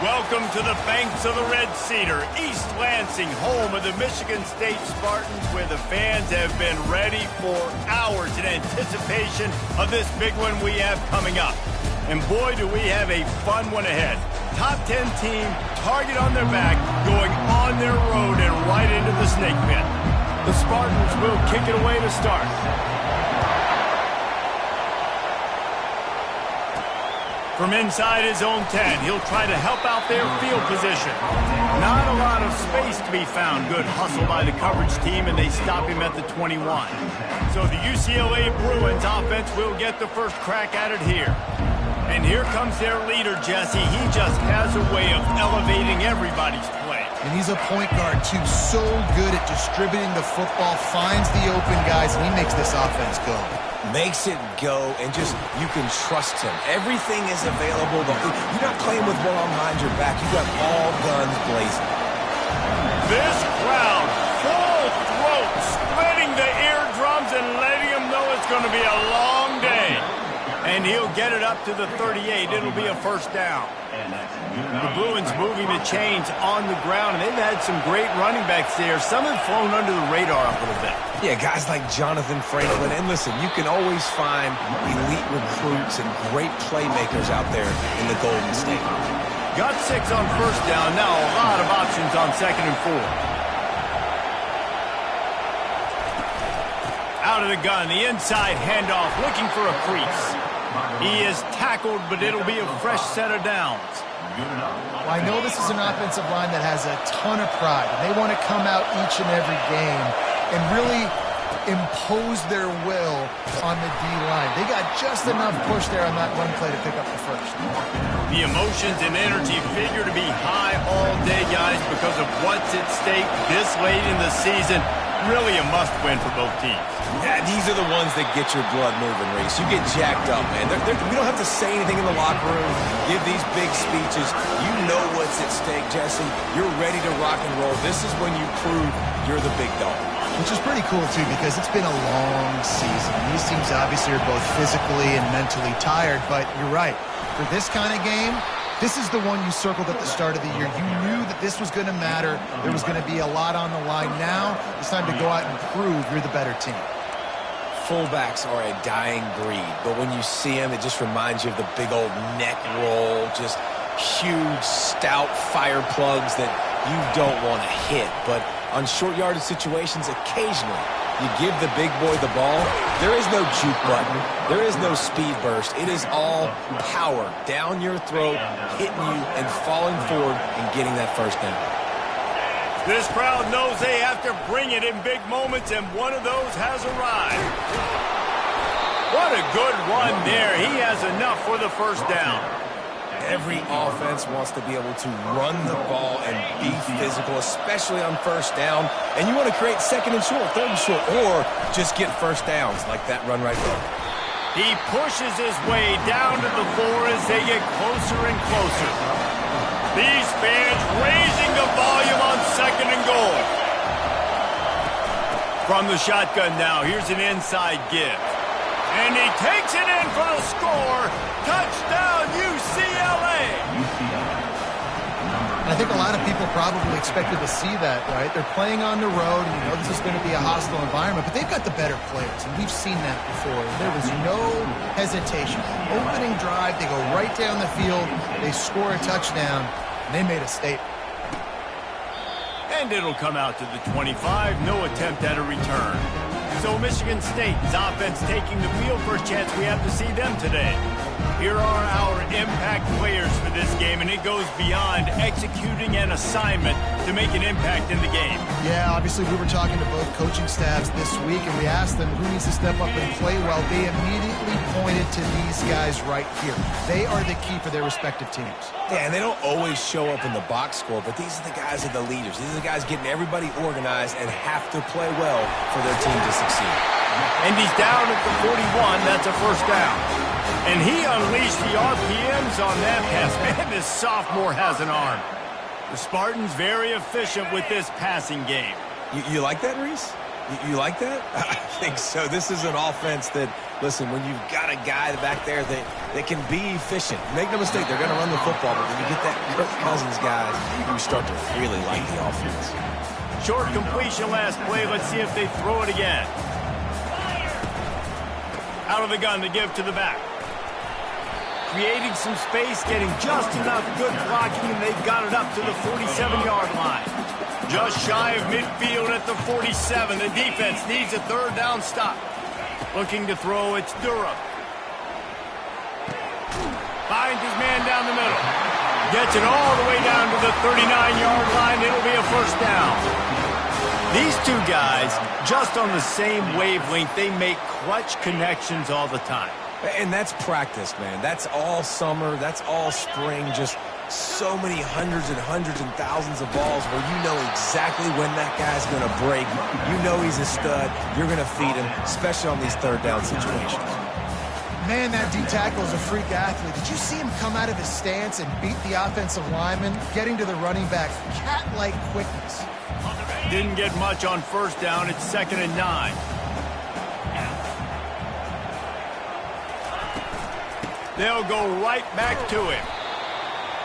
Welcome to the banks of the Red Cedar, East Lansing, home of the Michigan State Spartans, where the fans have been ready for hours in anticipation of this big one we have coming up. And boy, do we have a fun one ahead. Top 10 team, target on their back, going on their road and right into the snake pit. The Spartans will kick it away to start. From inside his own 10, he'll try to help out their field position. Not a lot of space to be found. Good hustle by the coverage team, and they stop him at the 21. So the UCLA Bruins offense will get the first crack at it here. And here comes their leader, Jesse. He just has a way of elevating everybody's play. And he's a point guard, too. So good at distributing the football, finds the open guys, and he makes this offense go. Makes it go, and just, you can trust him. Everything is available. You're not playing with one arm behind your back. You got all guns blazing. This crowd, full throat, splitting the eardrums and letting them know it's going to be a long day. And he'll get it up to the 38. It'll be a first down. The Bruins moving the chains on the ground, and they've had some great running backs there. Some have flown under the radar a little bit. Yeah, guys like Jonathan Franklin. And listen, you can always find elite recruits and great playmakers out there in the Golden State. Got 6 on first down. Now a lot of options on 2nd and 4. Out of the gun, the inside handoff, looking for a crease. He is tackled, but it'll be a fresh set of downs. Well, I know this is an offensive line that has a ton of pride. They want to come out each and every game and really impose their will on the D-line. They got just enough push there on that run play to pick up the first. The emotions and energy figure to be high all day, guys, because of what's at stake this late in the season. Really a must-win for both teams. Yeah, these are the ones that get your blood moving, Reese. You get jacked up, man. We don't have to say anything in the locker room, give these big speeches. You know what's at stake, Jesse. You're ready to rock and roll. This is when you prove you're the big dog. Which is pretty cool, too, because it's been a long season. These teams obviously are both physically and mentally tired, but you're right. For this kind of game, this is the one you circled at the start of the year. You knew that this was going to matter. There was going to be a lot on the line. Now it's time to go out and prove you're the better team. Fullbacks are a dying breed, but when you see them, it just reminds you of the big old neck roll, just huge, stout fire plugs that you don't want to hit. But on short yardage situations, occasionally you give the big boy the ball. There is no juke button. There is no speed burst. It is all power down your throat, hitting you and falling forward and getting that first down. This crowd knows they have to bring it in big moments, and one of those has arrived. What a good run there. He has enough for the first down. Every offense wants to be able to run the ball and be physical, especially on first down. And you want to create 2nd and short, 3rd and short, or just get first downs like that run right there. He pushes his way down to the floor as they get closer and closer. These fans raising the volume on 2nd and goal. From the shotgun now, here's an inside give. And he takes it in for the score. Touchdown, UCLA. I think a lot of people probably expected to see that, right? They're playing on the road, and you know this is going to be a hostile environment, but they've got the better players, and we've seen that before. There was no hesitation. Opening drive, they go right down the field, they score a touchdown, and they made a statement. And it'll come out to the 25, no attempt at a return. So Michigan State's offense taking the field. First chance we have to see them today. Here are our impact players for this game, and it goes beyond executing an assignment to make an impact in the game. Yeah, obviously we were talking to both coaching staffs this week, and we asked them who needs to step up and play well. They immediately pointed to these guys right here. They are the key for their respective teams. Yeah, and they don't always show up in the box score, but these are the guys that are the leaders. These are the guys getting everybody organized and have to play well for their team to succeed. And he's down at the 41. That's a first down. And he unleashed the RPMs on that pass. Man, this sophomore has an arm. The Spartans very efficient with this passing game. You like that, Reese? You like that? I think so. This is an offense that, listen, when you've got a guy back there that can be efficient, make no mistake, they're going to run the football, but when you get that Kirk Cousins guys, you start to really like the offense. Short completion last play. Let's see if they throw it again. Out of the gun to give to the back. Creating some space, getting just enough good blocking, and they've got it up to the 47-yard line. Just shy of midfield at the 47. The defense needs a third down stop. Looking to throw, it's Durham. Finds his man down the middle. Gets it all the way down to the 39-yard line. It'll be a first down. These two guys, just on the same wavelength, they make clutch connections all the time. And that's practice, man. That's all summer. That's all spring. Just so many hundreds and thousands of balls where you know exactly when that guy's going to break. You know he's a stud. You're going to feed him, especially on these third down situations. Man, that D tackle is a freak athlete. Did you see him come out of his stance and beat the offensive lineman, getting to the running back? Cat-like quickness. Didn't get much on first down. It's 2nd and 9. They'll go right back to him.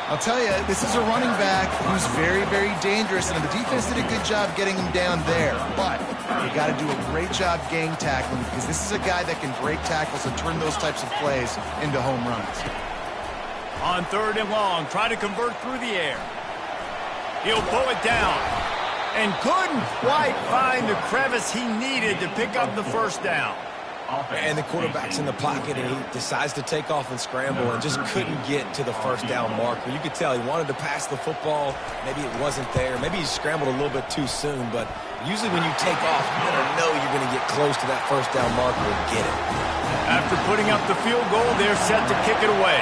I'll tell you, this is a running back who's very, very dangerous, and the defense did a good job getting him down there. But you got to do a great job gang tackling, because this is a guy that can break tackles and turn those types of plays into home runs. On 3rd and long, try to convert through the air. He'll pull it down and couldn't quite find the crevice he needed to pick up the first down. And the quarterback's in the pocket, and he decides to take off and scramble and just couldn't get to the first down marker. You could tell he wanted to pass the football. Maybe it wasn't there. Maybe he scrambled a little bit too soon. But usually when you take off, you better know you're going to get close to that first down marker and get it. After putting up the field goal, they're set to kick it away.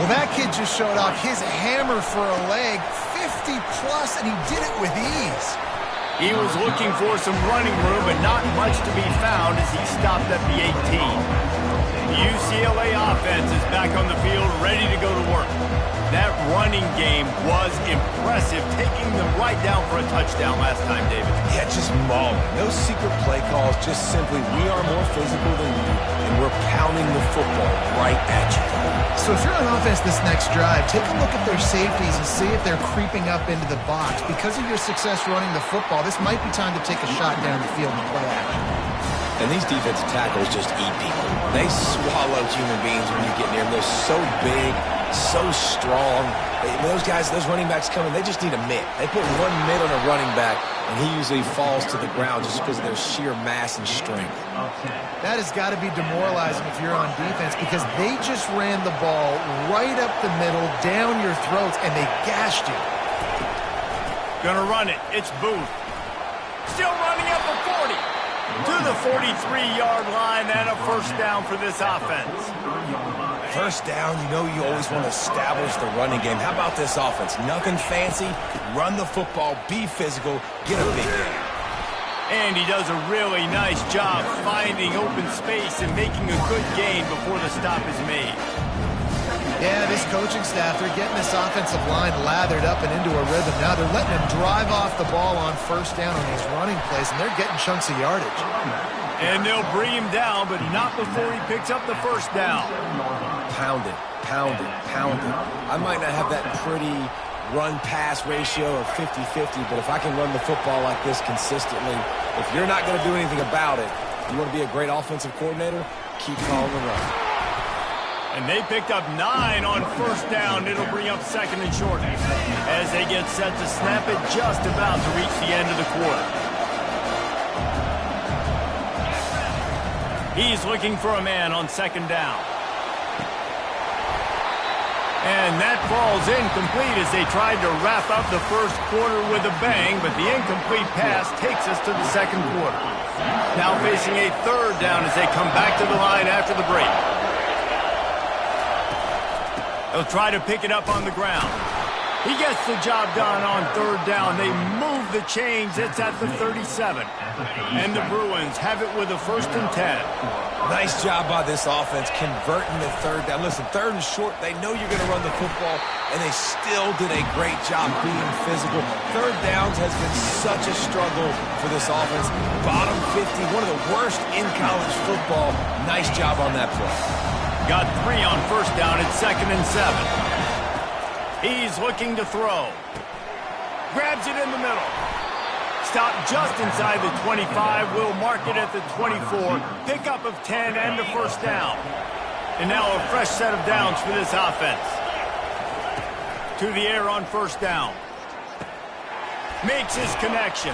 Well, that kid just showed off his hammer for a leg, 50-plus, and he did it with ease. He was looking for some running room, but not much to be found as he stopped at the 18. The UCLA offense is back on the field, ready to go to work. That running game was impressive, taking them right down for a touchdown last time, David. Yeah, just mauling. No secret play calls, just simply we are more physical than you, and we're pounding the football right at you. So if you're on offense this next drive, take a look at their safeties and see if they're creeping up into the box. Because of your success running the football, this might be time to take a shot down the field and play action. And these defensive tackles just eat people. They swallow human beings when you get near them. They're so big, so strong. Those guys, those running backs coming, they just need a mitt. They put one mitt on a running back, and he usually falls to the ground just because of their sheer mass and strength. That has got to be demoralizing if you're on defense, because they just ran the ball right up the middle, down your throats, and they gashed you. Gonna run it. It's Booth. Still running up the 40. To the 43-yard line, and a first down for this offense. First down, you know you always want to establish the running game. How about this offense? Nothing fancy. Run the football, be physical, get a big gain. And he does a really nice job finding open space and making a good gain before the stop is made. Yeah, this coaching staff, they're getting this offensive line lathered up and into a rhythm. Now they're letting him drive off the ball on first down on these running plays, and they're getting chunks of yardage. And they'll bring him down, but not before he picks up the first down. Pound it, pound it, pound it. I might not have that pretty run-pass ratio of 50-50, but if I can run the football like this consistently, if you're not going to do anything about it, you want to be a great offensive coordinator, keep calling the run. And they picked up 9 on first down. It'll bring up 2nd and short as they get set to snap it, just about to reach the end of the quarter. He's looking for a man on 2nd down. And that falls incomplete as they tried to wrap up the first quarter with a bang, but the incomplete pass takes us to the second quarter. Now facing a 3rd down as they come back to the line after the break. They'll try to pick it up on the ground. He gets the job done on 3rd down. They move the chains. It's at the 37. And the Bruins have it with a 1st and 10. Nice job by this offense converting the 3rd down. Listen, 3rd and short, they know you're going to run the football, and they still did a great job being physical. 3rd downs has been such a struggle for this offense. Bottom 50, one of the worst in college football. Nice job on that play. Got 3 on 1st down at 2nd and 7. He's looking to throw. Grabs it in the middle. Stop just inside the 25. Will mark it at the 24. Pickup of 10 and a 1st down. And now a fresh set of downs for this offense. To the air on 1st down. Makes his connection.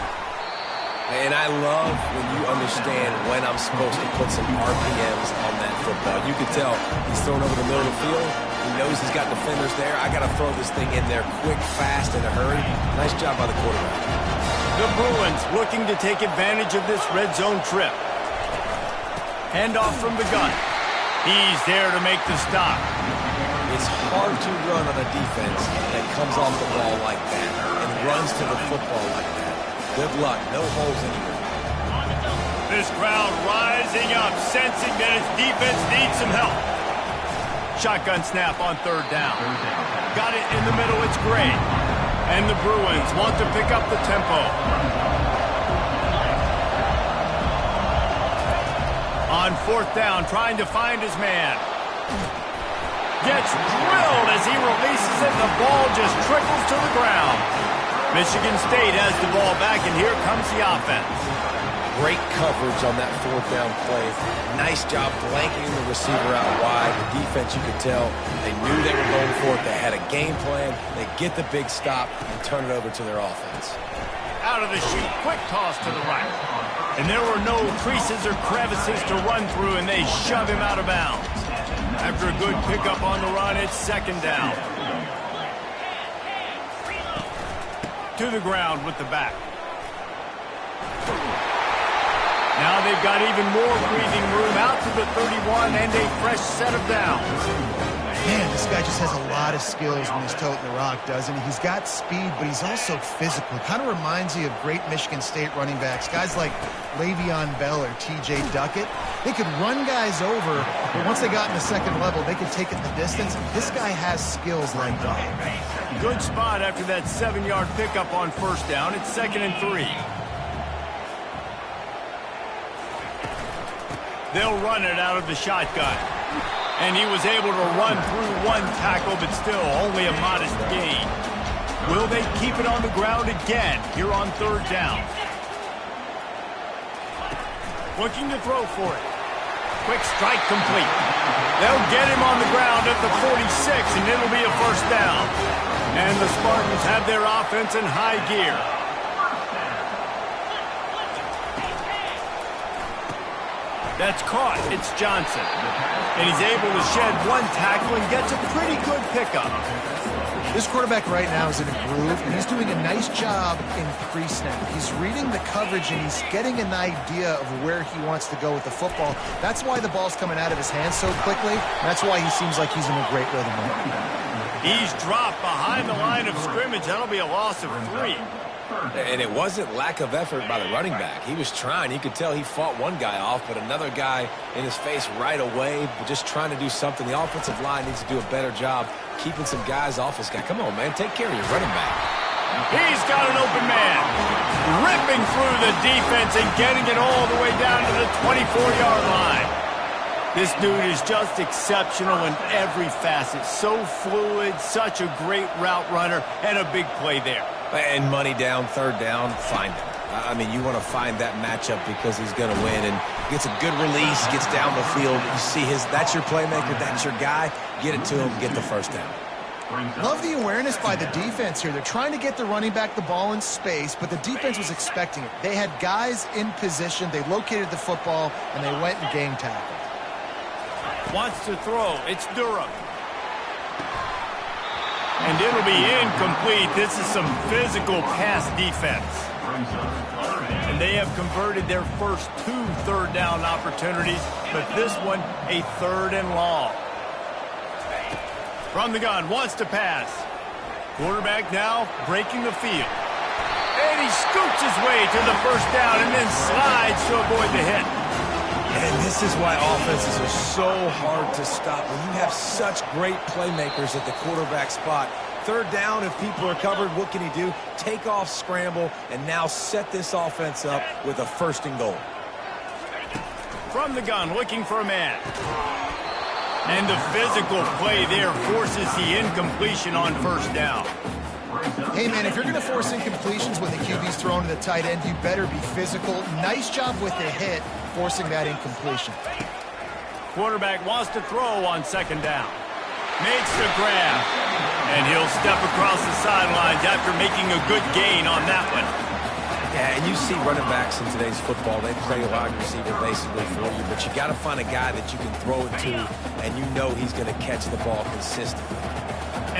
And I love when you understand when I'm supposed to put some RPMs on that football. You can tell he's throwing over the middle of the field. He knows he's got defenders there. I got to throw this thing in there quick, fast, in a hurry. Nice job by the quarterback. The Bruins looking to take advantage of this red zone trip. Handoff from the gun. He's there to make the stop. It's hard to run on a defense that comes off the ball like that and runs to the football like that. Good luck. No holes anywhere. This crowd rising up, sensing that its defense needs some help. Shotgun snap on 3rd down. Got it in the middle. It's great. And the Bruins want to pick up the tempo. On 4th down, trying to find his man. Gets drilled as he releases it. The ball just trickles to the ground. Michigan State has the ball back, and here comes the offense. Great coverage on that 4th down play. Nice job blanking the receiver out wide. The defense, you could tell, they knew they were going for it. They had a game plan. They get the big stop and turn it over to their offense. Out of the chute, quick toss to the right. And there were no creases or crevices to run through, and they shove him out of bounds. After a good pickup on the run, it's 2nd down. To the ground with the back. Now they've got even more breathing room out to the 31 and a fresh set of downs. Man, this guy just has a lot of skills when he's toting the rock, doesn't he? He's got speed, but he's also physical. Kind of reminds you of great Michigan State running backs. Guys like Le'Veon Bell or T.J. Duckett. They could run guys over, but once they got in the 2nd level, they could take it the distance. This guy has skills like that. Good spot after that 7-yard pickup on 1st down. It's 2nd and 3. They'll run it out of the shotgun. And he was able to run through 1 tackle, but still only a modest gain. Will they keep it on the ground again here on 3rd down? Looking to throw for it. Quick strike complete. They'll get him on the ground at the 46, and it'll be a 1st down. And the Spartans have their offense in high gear. That's caught. It's Johnson. And he's able to shed 1 tackle and gets a pretty good pickup. This quarterback right now is in a groove, and he's doing a nice job in pre-snap. He's reading the coverage, and he's getting an idea of where he wants to go with the football. That's why the ball's coming out of his hands so quickly. That's why he seems like he's in a great rhythm. He's dropped behind the line of scrimmage. That'll be a loss of 3. And it wasn't lack of effort by the running back. He was trying. You could tell he fought one guy off, but another guy in his face right away, but just trying to do something. The offensive line needs to do a better job keeping some guys off this guy. Come on, man. Take care of your running back. He's got an open man. Ripping through the defense and getting it all the way down to the 24-yard line. This dude is just exceptional in every facet. So fluid, such a great route runner, and a big play there. And money down, 3rd down, find him. I mean, you want to find that matchup because he's going to win. And gets a good release, gets down the field. You see that's your playmaker, that's your guy. Get it to him, get the 1st down. Love the awareness by the defense here. They're trying to get the running back the ball in space, but the defense was expecting it. They had guys in position. They located the football, and they went and game tackled. Wants to throw. It's Durham. And it'll be incomplete. This is some physical pass defense. And they have converted their first 2 3rd down opportunities, but this one a 3rd and long. From the gun, wants to pass. Quarterback now breaking the field. And he scoots his way to the first down and then slides to avoid the hit. And this is why offenses are so hard to stop. When you have such great playmakers at the quarterback spot, third down, if people are covered, what can he do? Take off, scramble, and now set this offense up with a first and goal. From the gun, looking for a man. And the physical play there forces the incompletion on first down. Hey, man, if you're going to force incompletions when the QB's thrown to the tight end, you better be physical. Nice job with the hit, forcing that incompletion. Quarterback wants to throw on second down. Makes the grab. And he'll step across the sidelines after making a good gain on that one. Yeah, and you see running backs in today's football, they play wide receiver basically for you, but you got to find a guy that you can throw it to, and you know he's going to catch the ball consistently.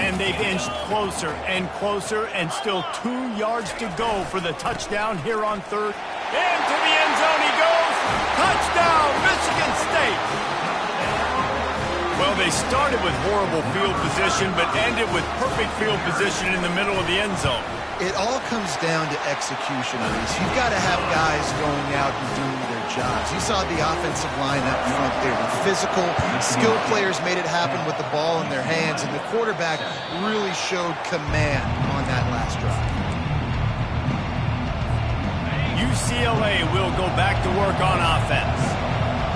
And they've inched closer and closer, and still 2 yards to go for the touchdown here on third. Into the end zone he goes. Touchdown, Michigan State. Well, they started with horrible field position, but ended with perfect field position in the middle of the end zone. It all comes down to execution, Reese. You've got to have guys going out and doing their jobs. You saw the offensive line up front there. The physical, skilled players made it happen with the ball in their hands, and the quarterback really showed command on that last drive. UCLA will go back to work on offense.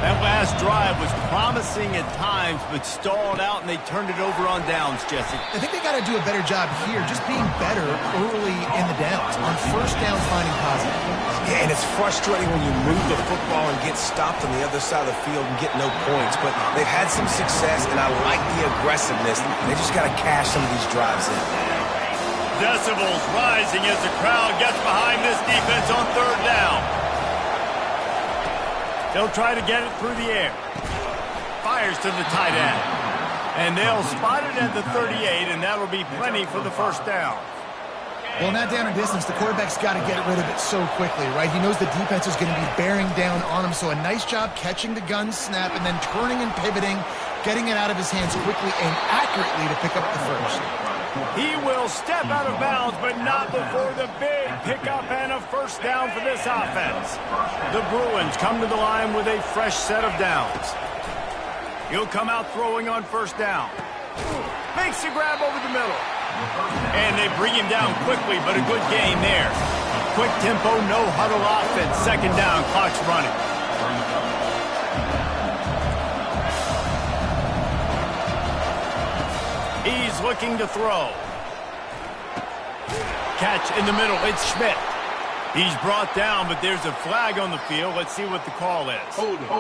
That last drive was promising at times, but stalled out, and they turned it over on downs, Jesse. I think they got to do a better job here, just being better early in the downs. On first down, finding positive. Yeah, and it's frustrating when you move the football and get stopped on the other side of the field and get no points. But they've had some success, and I like the aggressiveness. They just got to cash some of these drives in. Decibels rising as the crowd gets behind this defense on third down. They'll try to get it through the air. Fires to the tight end. And they'll spot it at the 38, and that'll be plenty for the first down. Well, in that down and distance, the quarterback's got to get rid of it so quickly, right? He knows the defense is going to be bearing down on him, so a nice job catching the gun snap and then turning and pivoting, getting it out of his hands quickly and accurately to pick up the first. He will step out of bounds, but not before the big pickup and a first down for this offense. The Bruins come to the line with a fresh set of downs. He'll come out throwing on first down. Makes the grab over the middle. And they bring him down quickly, but a good gain there. Quick tempo, no huddle offense. Second down, clock's running. He's looking to throw. Catch in the middle. It's Schmidt. He's brought down, but there's a flag on the field. Let's see what the call is. Hold it.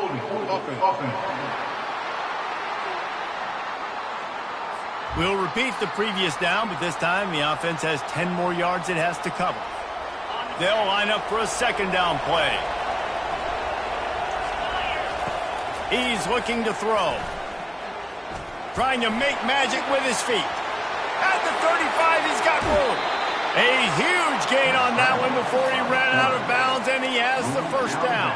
We'll repeat the previous down, but this time the offense has 10 more yards it has to cover. They'll line up for a second down play. He's looking to throw. Trying to make magic with his feet. At the 35, he's got room. A huge gain on that one before he ran out of bounds, and he has the first down.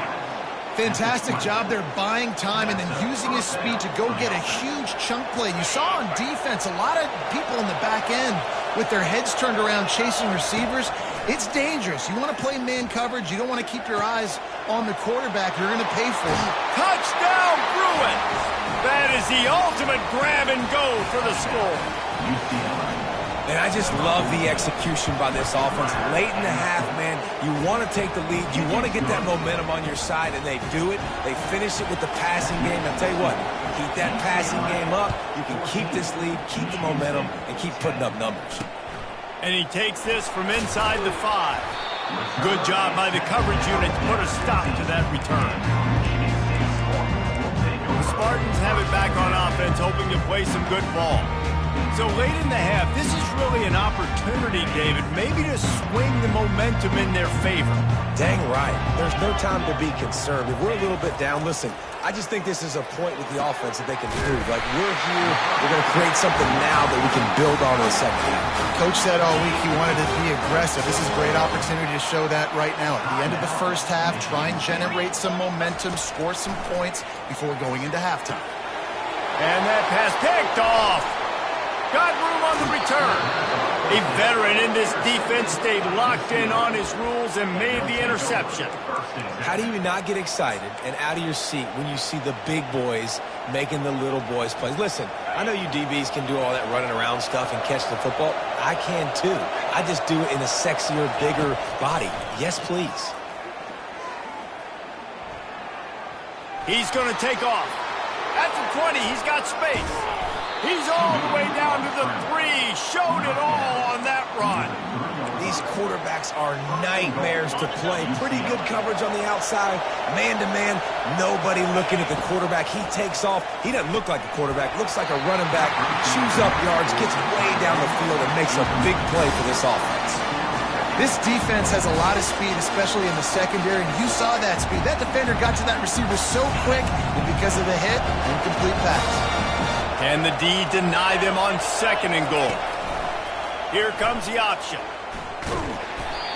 Fantastic job there buying time and then using his speed to go get a huge chunk play. You saw on defense a lot of people in the back end with their heads turned around chasing receivers. It's dangerous. You want to play man coverage. You don't want to keep your eyes on the quarterback. You're going to pay for it. Touchdown, Bruins! That is the ultimate grab and go for the score. And I just love the execution by this offense. Late in the half, man, you want to take the lead. You want to get that momentum on your side, and they do it. They finish it with the passing game. I'll tell you what, keep that passing game up. You can keep this lead, keep the momentum, and keep putting up numbers. And he takes this from inside the 5. Good job by the coverage unit to put a stop to that return. The Spartans have it back on offense, hoping to play some good ball. So late in the half, this is really an opportunity, David, maybe to swing the momentum in their favor. Dang right. There's no time to be concerned. If we're a little bit down, listen, I just think this is a point with the offense that they can prove. Like, we're here, we're going to create something now that we can build on in the second half. Coach said all week he wanted to be aggressive. This is a great opportunity to show that right now. At the end of the first half, try and generate some momentum, score some points before going into halftime. And that pass picked off. Got room on the return. A veteran in this defense stayed locked in on his rules and made the interception. How do you not get excited and out of your seat when you see the big boys making the little boys play? Listen, I know you DBs can do all that running around stuff and catch the football. I can too. I just do it in a sexier, bigger body. Yes, please. He's going to take off. At the 20, he's got space. He's all the way down to the 3. Showed it all on that run. These quarterbacks are nightmares to play. Pretty good coverage on the outside. Man-to-man, nobody looking at the quarterback. He takes off. He doesn't look like a quarterback. Looks like a running back. Chews up yards, gets way down the field, and makes a big play for this offense. This defense has a lot of speed, especially in the secondary, and you saw that speed. That defender got to that receiver so quick, and because of the hit, incomplete pass. Can the D deny them on 2nd and goal? Here comes the option.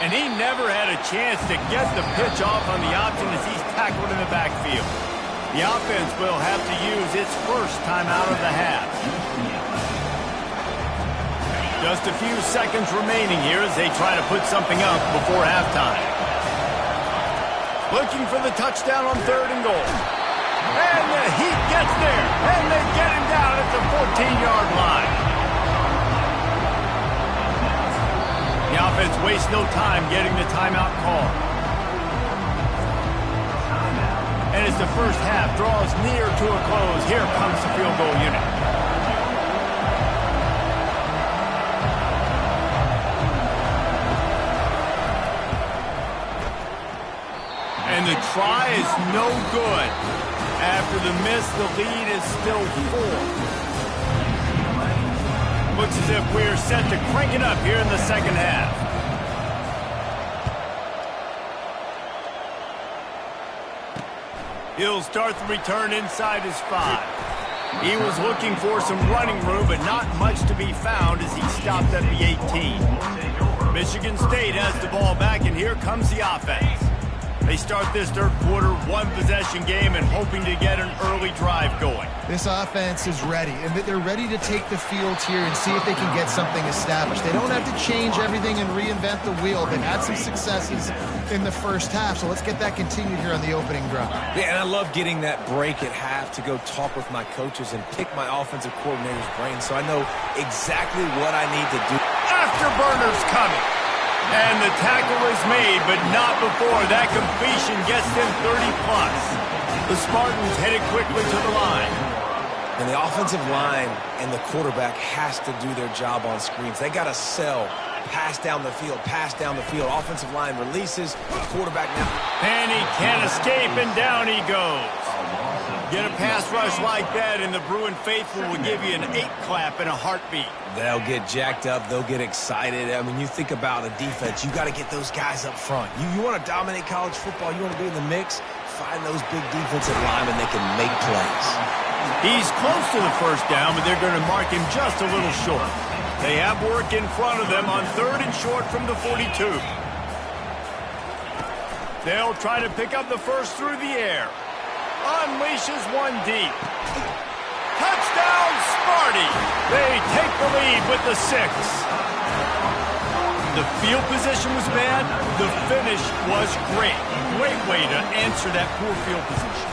And he never had a chance to get the pitch off on the option as he's tackled in the backfield. The offense will have to use its first timeout of the half. Just a few seconds remaining here as they try to put something up before halftime. Looking for the touchdown on 3rd and goal. And the Heat gets there, and they get him down at the 14-yard line. The offense wastes no time getting the timeout call. And as the first half draws near to a close, here comes the field goal unit. And the try is no good. After the miss, the lead is still 4. Looks as if we're set to crank it up here in the second half. He'll start the return inside his 5. He was looking for some running room, but not much to be found as he stopped at the 18. Michigan State has the ball back, and here comes the offense. They start this third quarter, 1-possession game, and hoping to get an early drive going. This offense is ready, and they're ready to take the field here and see if they can get something established. They don't have to change everything and reinvent the wheel. They've had some successes in the first half, so let's get that continued here on the opening drive. Yeah, and I love getting that break at half to go talk with my coaches and pick my offensive coordinator's brain so I know exactly what I need to do. Afterburners coming. And the tackle is made, but not before that completion gets them 30-plus. The Spartans headed quickly to the line. And the offensive line and the quarterback has to do their job on screens. They got to sell. Pass down the field, pass down the field. Offensive line releases. Quarterback now. And he can't escape, and down he goes. Get a pass rush like that, and the Bruin faithful will give you an 8-clap in a heartbeat. They'll get jacked up. They'll get excited. I mean, you think about a defense. You got to get those guys up front. You want to dominate college football. You want to be in the mix. Find those big defensive linemen that can make plays. He's close to the first down, but they're going to mark him just a little short. They have work in front of them on 3rd and short from the 42. They'll try to pick up the first through the air. Unleashes one deep. Touchdown, Sparty! They take the lead with the 6. The field position was bad. The finish was great. Great way to answer that poor field position.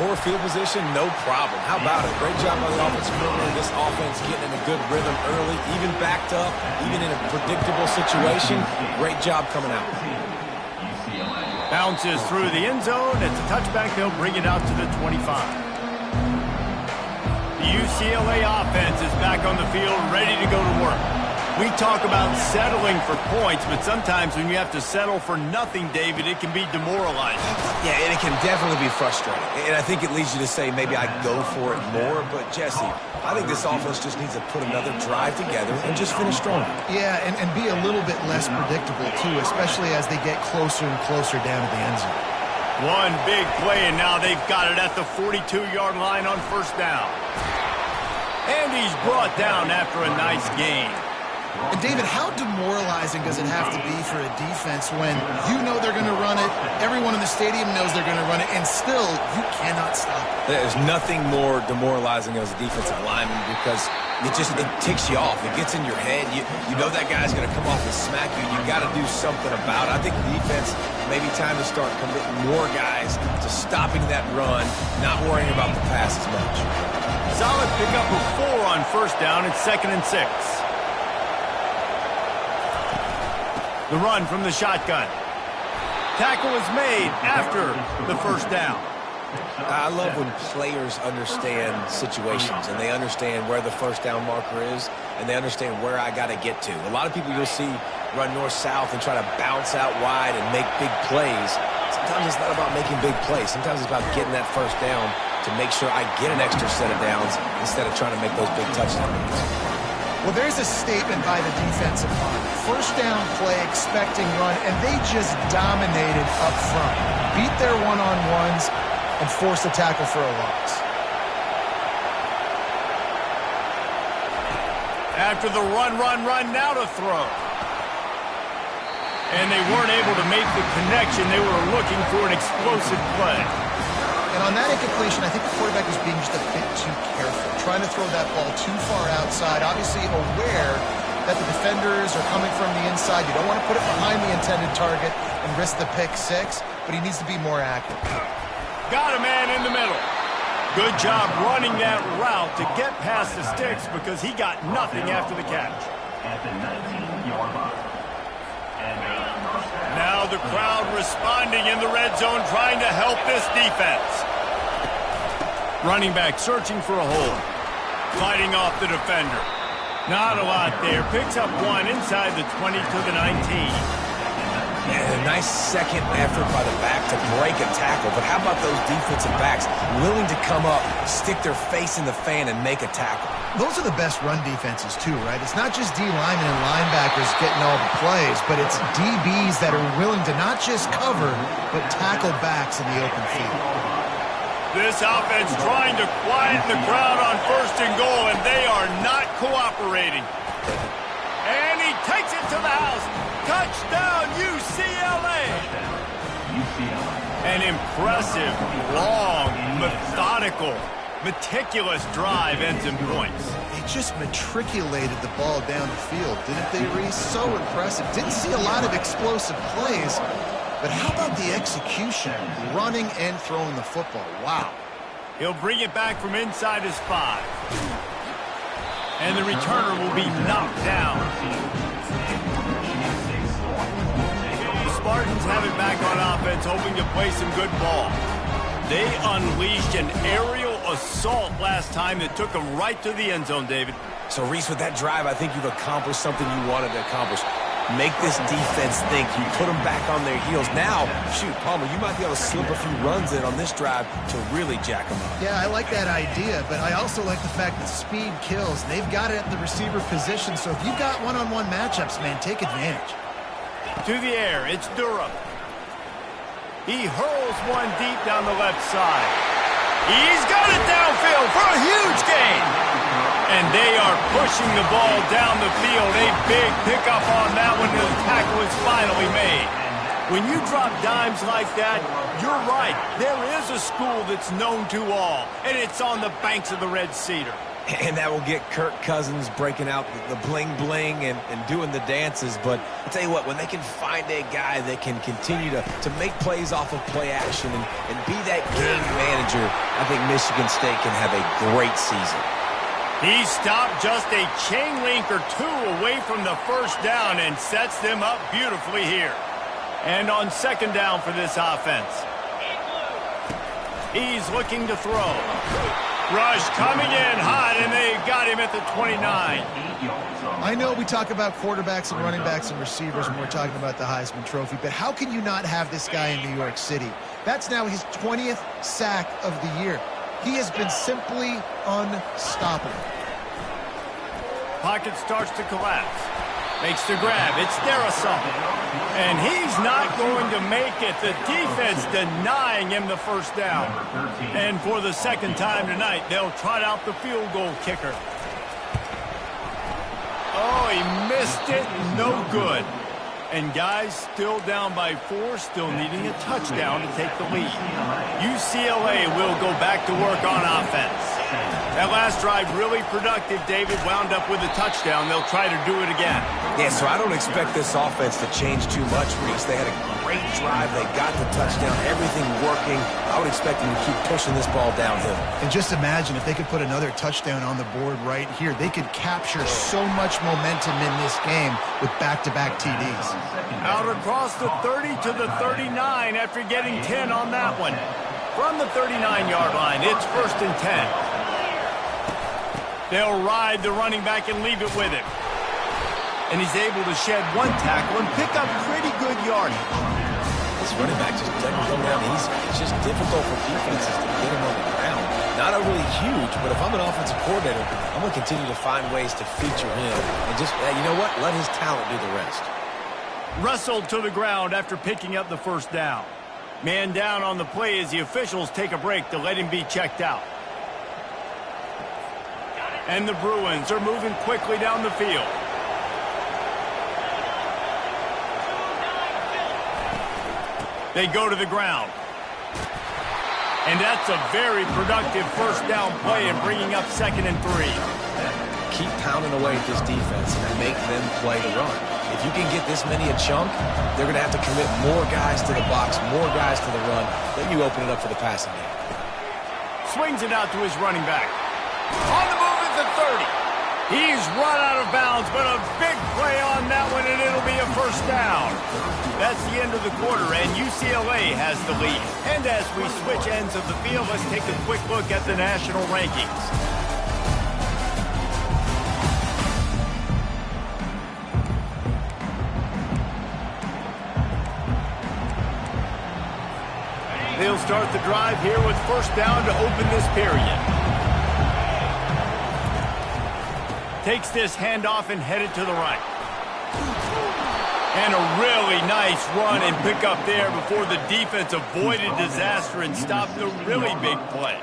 Poor field position, no problem. How about it? Great job by the offensive coordinator. This offense getting in a good rhythm early, even backed up, even in a predictable situation. Great job coming out. Bounces through the end zone. It's a touchback. They'll bring it out to the 25. The UCLA offense is back on the field, ready to go to work. We talk about settling for points, but sometimes when you have to settle for nothing, David, it can be demoralizing. Yeah, and it can definitely be frustrating. And I think it leads you to say maybe I go for it more. But, Jesse, I think this offense just needs to put another drive together and just finish strong. Yeah, and be a little bit less predictable, too, especially as they get closer and closer down to the end zone. One big play, and now they've got it at the 42-yard line on first down. And he's brought down after a nice gain. And, David, how demoralizing does it have to be for a defense when you know they're going to run it Everyone in the stadium knows they're going to run it, and still, you cannot stop it. There's nothing more demoralizing as a defensive lineman because it ticks you off. It gets in your head. You know that guy's going to come off and smack you. You got to do something about it. I think the defense maybe time to start committing more guys to stopping that run, not worrying about the pass as much. Solid pickup of 4 on first down. It's 2nd and 6. The run from the shotgun. Tackle is made after the first down. I love when players understand situations and they understand where the first down marker is and they understand where I got to get to. A lot of people you'll see run north-south and try to bounce out wide and make big plays. Sometimes it's not about making big plays. Sometimes it's about getting that first down to make sure I get an extra set of downs instead of trying to make those big touchdowns. Well, there's a statement by the defensive line. First down play, expecting run, and they just dominated up front. Beat their one-on-ones and forced a tackle for a loss. After the run, now to throw. And they weren't able to make the connection. They were looking for an explosive play. And on that incompletion, I think the quarterback was being just a bit too careful, trying to throw that ball too far outside, obviously aware that the defenders are coming from the inside. You don't want to put it behind the intended target and risk the pick six, but he needs to be more accurate. Got a man in the middle. Good job running that route to get past the sticks because he got nothing after the catch. At the 19-yard line. Now the crowd responding in the red zone, trying to help this defense. Running back searching for a hole. Fighting off the defender. Not a lot there. Picks up 1 inside the 20 to the 19. Yeah, a nice second effort by the back to break a tackle. But how about those defensive backs willing to come up, stick their face in the fan, and make a tackle? Those are the best run defenses, too, right? It's not just D linemen and linebackers getting all the plays, but it's DBs that are willing to not just cover, but tackle backs in the open field. This offense trying to quieten the crowd on 1st and goal, and they are not cooperating. And he takes it to the house. Touchdown, UCLA. An impressive, long, methodical, meticulous drive ends in points. They just matriculated the ball down the field, didn't they, Reese? So impressive. Didn't see a lot of explosive plays, but how about the execution? Running and throwing the football. Wow. He'll bring it back from inside his 5. And the returner will be knocked down. The Spartans have it back on offense, hoping to play some good ball. They unleashed an aerial assault last time that took them right to the end zone, David. So, Reese, with that drive, I think you've accomplished something you wanted to accomplish. Make this defense think. You put them back on their heels. Now, shoot, Palmer, you might be able to slip a few runs in on this drive to really jack them up. Yeah, I like that idea, but I also like the fact that speed kills. They've got it at the receiver position, so if you've got one-on-one matchups, man, take advantage. To the air, it's Durham. He hurls one deep down the left side. He's got it downfield for a huge gain. And they are pushing the ball down the field. A big pickup on that one, and the tackle is finally made. When you drop dimes like that, you're right. There is a school that's known to all, and it's on the banks of the Red Cedar. And that will get Kirk Cousins breaking out the bling-bling and doing the dances. But I'll tell you what, when they can find a guy that can continue to make plays off of play action and be that game manager, I think Michigan State can have a great season. He stopped just a chain link or 2 away from the first down and sets them up beautifully here. And on 2nd down for this offense. He's looking to throw. Rush coming in hot, and they got him at the 29. I know we talk about quarterbacks and running backs and receivers when we're talking about the Heisman Trophy, but how can you not have this guy in New York City? That's now his 20th sack of the year. He has been simply unstoppable. Pocket starts to collapse. Makes the grab. It's Darrison. And he's not going to make it. The defense denying him the first down. And for the 2nd time tonight, they'll trot out the field goal kicker. Oh, he missed it. No good. And guys, still down by 4, still needing a touchdown to take the lead. UCLA will go back to work on offense. That last drive really productive. David wound up with a touchdown. They'll try to do it again. Yeah, so I don't expect this offense to change too much, Reese. They had a great drive. They got the touchdown. Everything working. I would expect them to keep pushing this ball downhill. And just imagine if they could put another touchdown on the board right here. They could capture so much momentum in this game with back-to-back TDs. Out across the 30 to the 39 after getting 10 on that one. From the 39-yard line, it's 1st and 10. They'll ride the running back and leave it with him. And he's able to shed 1 tackle and pick up pretty good yardage. This running back just doesn't go down easy. It's just difficult for defenses to get him on the ground. Not overly huge, but if I'm an offensive coordinator, I'm going to continue to find ways to feature him. And just, you know what? Let his talent do the rest. Wrestled to the ground after picking up the 1st down. Man down on the play as the officials take a break to let him be checked out. And the Bruins are moving quickly down the field. They go to the ground. And that's a very productive 1st down play and bringing up 2nd and 3. Keep pounding away at this defense and make them play the run. If you can get this many a chunk, they're going to have to commit more guys to the box, more guys to the run. Then you open it up for the passing game. Swings it out to his running back. On the move at the 30. He's run out of bounds, but a big play on that one, and it'll be a 1st down. That's the end of the quarter, and UCLA has the lead. And as we switch ends of the field, let's take a quick look at the national rankings. They'll start the drive here with 1st down to open this period. Takes this handoff and headed to the right. And a really nice run and pick up there before the defense avoided disaster and stopped a really big play.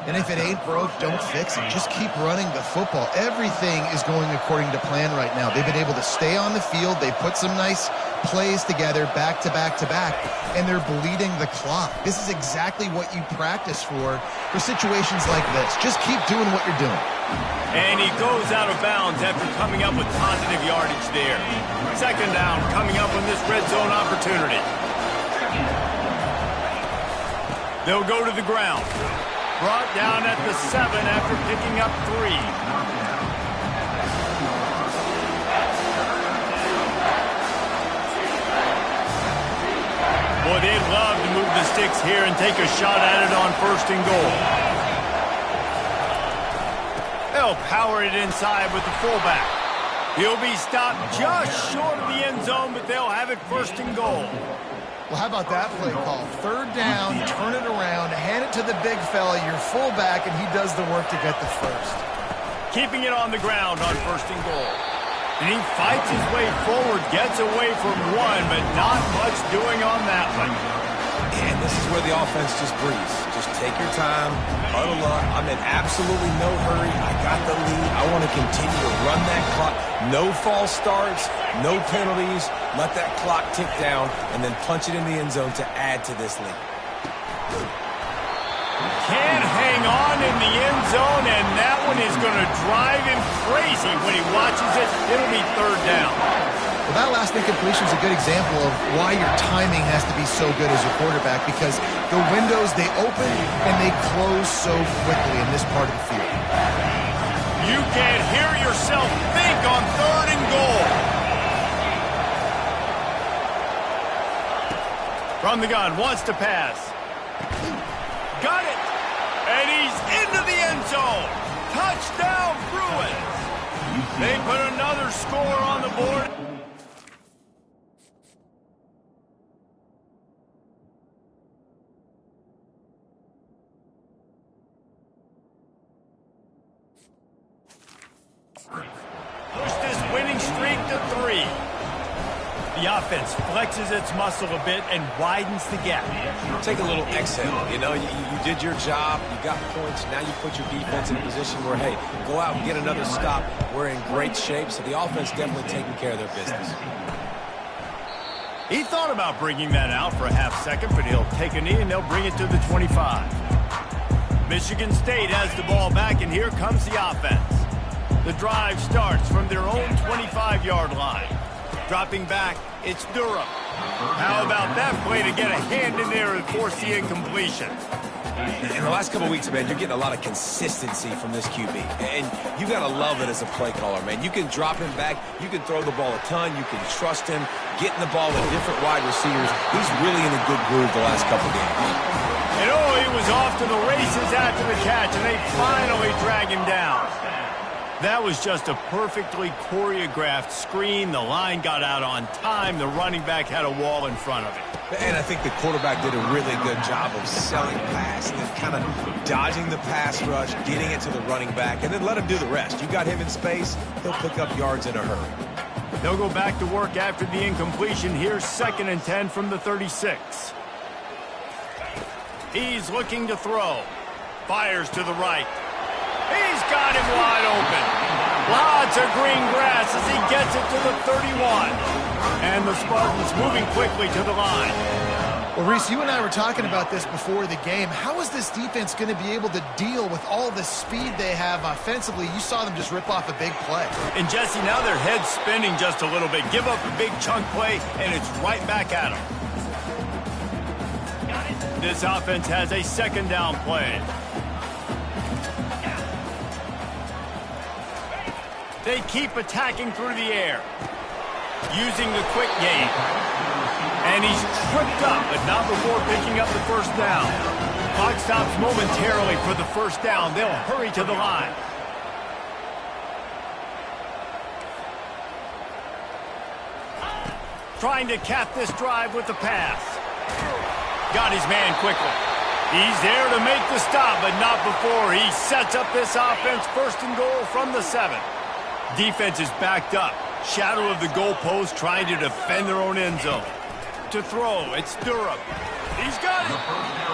And if it ain't broke, don't fix it. Just keep running the football. Everything is going according to plan right now. They've been able to stay on the field. They put some nice plays together back to back to back, and they're bleeding the clock. This is exactly what you practice for situations like this. Just keep doing what you're doing. And he goes out of bounds after coming up with positive yardage there. 2nd down coming up on this red zone opportunity. They'll go to the ground. Brought down at the 7 after picking up 3. Boy, they'd love to move the sticks here and take a shot at it on 1st and goal. They'll power it inside with the fullback. He'll be stopped just short of the end zone, but they'll have it 1st and goal. Well, how about that play call? 3rd down, turn it around, hand it to the big fella, your fullback, and he does the work to get the 1st. Keeping it on the ground on 1st and goal. And he fights his way forward, gets away from 1, but not much doing on that one. And this is where the offense just breathes. Just take your time, huddle up. I'm in absolutely no hurry. I got the lead. I want to continue to run that clock. No false starts, no penalties. Let that clock tick down, and then punch it in the end zone to add to this lead. Can't hang on in the end zone, and that one is going to drive him crazy when he watches it. It'll be 3rd down. Well, that last incompletion is a good example of why your timing has to be so good as a quarterback, because the windows, they open and they close so quickly in this part of the field. You can't hear yourself think on 3rd and goal. From the gun, wants to pass. Got it. And he's into the end zone. Touchdown, Bruins. They put another score on the board. Push this winning streak to 3. The offense flexes its muscle a bit and widens the gap. Take a little exhale. You know, you did your job. You got points. Now you put your defense in a position where, hey, go out and get another stop. We're in great shape, so the offense definitely taking care of their business. He thought about bringing that out for a half second, but he'll take a knee and they'll bring it to the 25. Michigan State has the ball back, and here comes the offense. The drive starts from their own 25-yard line. Dropping back, it's Durham. How about that play to get a hand in there and force the incompletion? In the last couple of weeks, man, you're getting a lot of consistency from this QB. And you got to love it as a play caller, man. You can drop him back. You can throw the ball a ton. You can trust him, getting the ball to different wide receivers. He's really in a good groove the last couple of games. And he was off to the races after the catch, and they finally drag him down. That was just a perfectly choreographed screen. The line got out on time. The running back had a wall in front of it. And I think the quarterback did a really good job of selling pass and then kind of dodging the pass rush, getting it to the running back, and then let him do the rest. You got him in space, he'll pick up yards in a hurry. They'll go back to work after the incompletion. Here's 2nd and 10 from the 36. He's looking to throw. Fires to the right. He's got him wide open. Lots of green grass as he gets it to the 31. And the Spartans moving quickly to the line. Well, Reese, you and I were talking about this before the game. How is this defense going to be able to deal with all the speed they have offensively? You saw them just rip off a big play. And, Jesse, now their head's spinning just a little bit. Give up a big chunk play, and it's right back at them. This offense has a 2nd down play. They keep attacking through the air, using the quick game. And he's tripped up, but not before picking up the 1st down. Clock stops momentarily for the 1st down. They'll hurry to the line. Trying to cap this drive with the pass. Got his man quickly. He's there to make the stop, but not before he sets up this offense. 1st and goal from the 7. Defense is backed up. Shadow of the goalpost, trying to defend their own end zone. To throw, it's Durham. He's got it.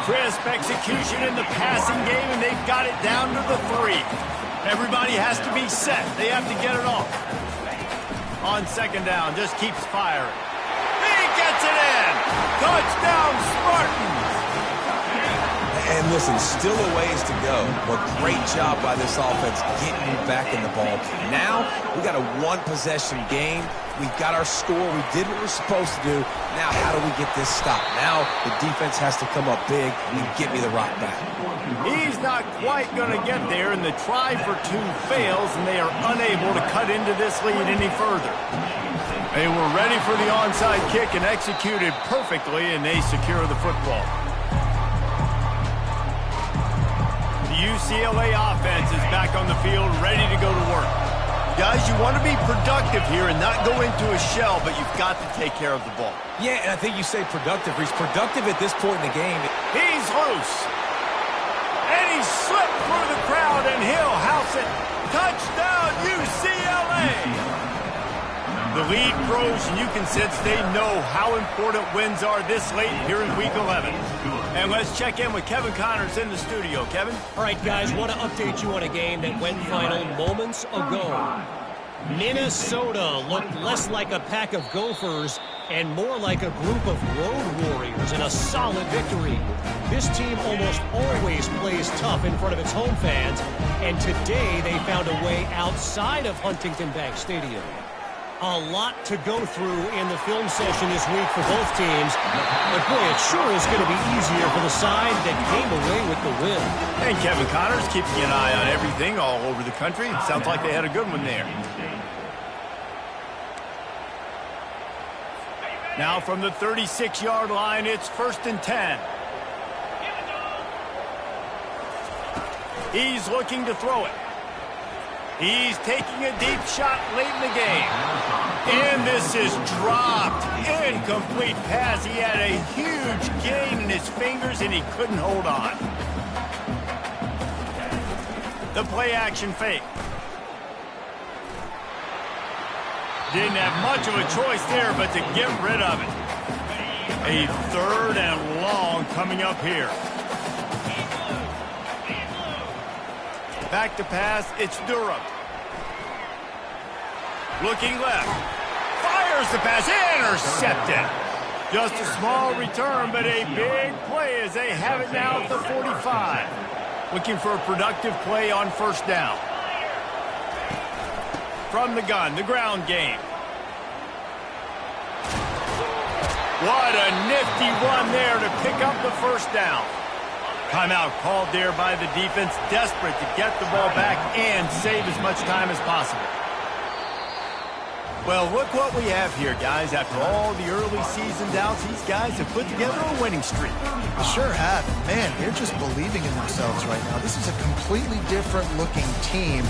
Crisp execution in the passing game, and they've got it down to the 3. Everybody has to be set. They have to get it off. On 2nd down, just keeps firing. He gets it in. Touchdown, Spartans. And listen, still a ways to go, but great job by this offense getting you back in the ball game. Now, we got a 1-possession game. We've got our score. We did what we're supposed to do. Now, how do we get this stop? Now, the defense has to come up big and get me the rock back. He's not quite going to get there, and the try for 2 fails, and they are unable to cut into this lead any further. They were ready for the onside kick and executed perfectly, and they secure the football. The UCLA offense is back on the field, ready to go to work. Guys, you want to be productive here and not go into a shell, but you've got to take care of the ball. Yeah, and I think you say productive. He's productive at this point in the game. He's loose. And he slipped through the crowd, and he'll house it. Touchdown, UCLA! The lead grows, and you can sense they know how important wins are this late here in Week 11. And let's check in with Kevin Connors in the studio. Kevin? All right, guys, want to update you on a game that went final moments ago. Minnesota looked less like a pack of Gophers and more like a group of road warriors in a solid victory. This team almost always plays tough in front of its home fans, and today they found a way outside of Huntington Bank Stadium. A lot to go through in the film session this week for both teams. But, boy, it sure is going to be easier for the side that came away with the win. And Kevin Connors keeping an eye on everything all over the country. It sounds like they had a good one there. Now from the 36-yard line, it's 1st and 10. He's looking to throw it. He's taking a deep shot late in the game. And this is dropped. Incomplete pass. He had a huge gain in his fingers, and he couldn't hold on. The play-action fake. Didn't have much of a choice there, but to get rid of it. A 3rd and long coming up here. Back to pass, it's Durham. Looking left. Fires the pass, intercepted. Just a small return, but a big play as they have it now at the 45. Looking for a productive play on first down. From the gun, the ground game. What a nifty run there to pick up the first down. Timeout called there by the defense, desperate to get the ball back and save as much time as possible. Well, look what we have here, guys. After all the early season doubts, these guys have put together a winning streak. They sure have. Man, they're just believing in themselves right now. This is a completely different looking team.